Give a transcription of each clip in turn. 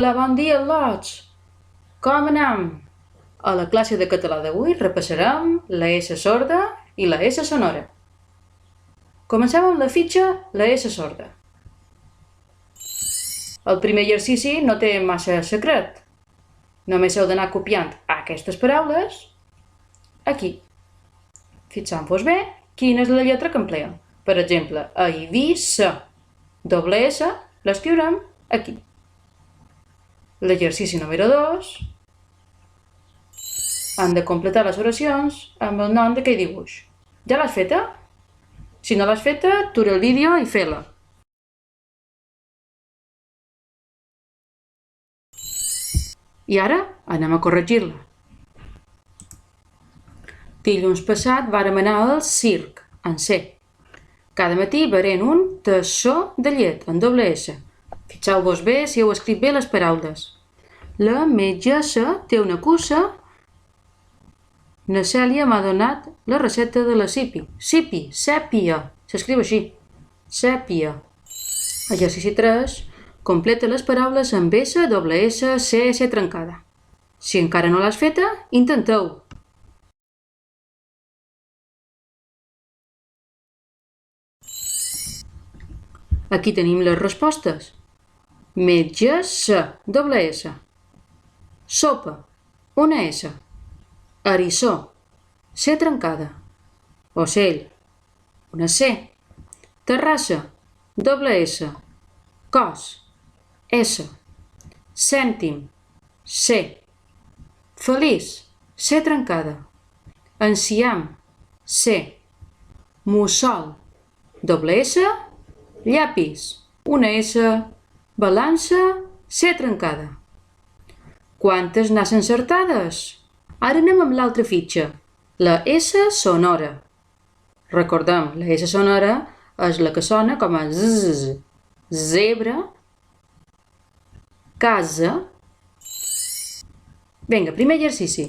Hola, bon dia, al·lots! Com anem? A la classe de català d'avui repassarem la S sorda i la S sonora. Comencem amb la fitxa la S sorda. El primer exercici no té massa secret. Només heu d'anar copiant aquestes paraules aquí. Fixant-vos bé quina és la lletra que empleem. Per exemple, Eivissa, doble S, l'escriurem aquí. L'exercici número 2. Han de completar les oracions amb el nom d'aquell dibuix. Ja l'has feta? Si no l'has feta, atura el vídeo i fes-la. I ara anem a corregir-la. Dilluns passat vàrem anar al circ, en C. Cada matí berem un tassó de llet, en doble S. Fixeu-vos bé si heu escrit bé les paraules. La metgessa té una cussa. Na Cèlia m'ha donat la recepta de la Sipi. Sipi, sèpia, s'escriu així. Sèpia. Exercici 3. Completa les paraules amb S, doble S, C, C trencada. Si encara no l'has feta, intenteu. Aquí tenim les respostes. Metgessa, doble S. Sopa, una S. Eriçó, C trencada. Ocell, una C. Terrassa, doble S. Cos, S. Cèntim, C. Feliç, C trencada. Enciam, C. Mussol, doble S. Llapis, una S. Balança, C trencada. Quantes n'has encertades? Ara anem amb l'altra fitxa, la S sonora. Recordem, la S sonora és la que sona com a zzz. Zebra, casa. Vinga, primer exercici.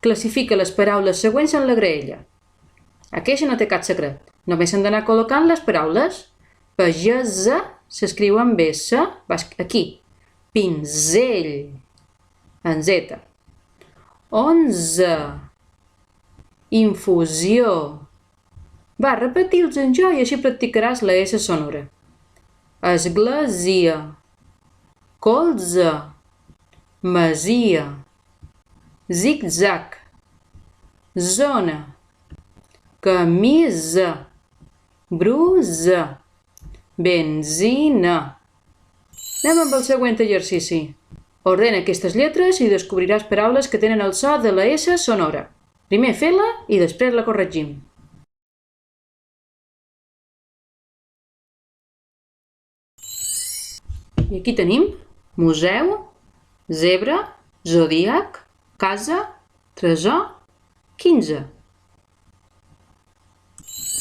Classifica les paraules següents en la graella. Aquí no té cap secret. Només s'han d'anar col·locant les paraules. Pagesa s'escriu amb S, aquí. Pinzell, en Z. 11. Infusió. Va, repetiu-los en jo i així practicaràs la S sonora. Església, colze, masia, zig-zag, zona, camisa, brusa, benzina. Anem amb el següent exercici. Ordena aquestes lletres i descobriràs paraules que tenen el so de la S sonora. Primer fes-la i després la corregim. I aquí tenim museu, zebra, zodíac, casa, tresor, 15.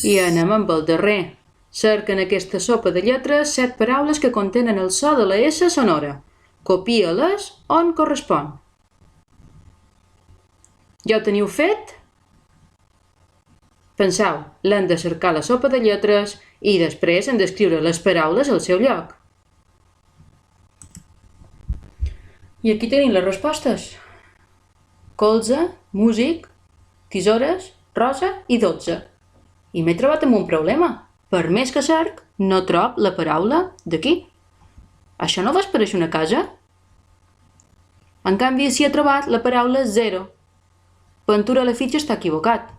I anem amb el darrer. Cerca en aquesta sopa de lletres 7 paraules que contenen el so de la S sonora. Copia-les on correspon. Ja ho teniu fet? Penseu, l'hem de cercar la sopa de lletres i després hem d'escriure les paraules al seu lloc. I aquí tenim les respostes. Colze, músic, tisores, rosa i 12. I m'he trobat amb un problema. Per més que cerc, no trob la paraula d'aquí. Això no va aparèixer una casa? En canvi, s'hi ha trobat la paraula 0. Pintura a la fitxa està equivocat.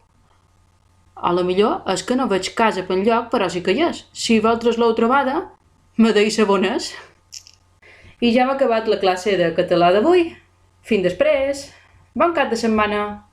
A lo millor és que no veig casa per enlloc, però sí que hi és. Si vosaltres l'heu trobada, me deis sabones. I ja hem acabat la classe de català d'avui. Fins després. Bon cap de setmana.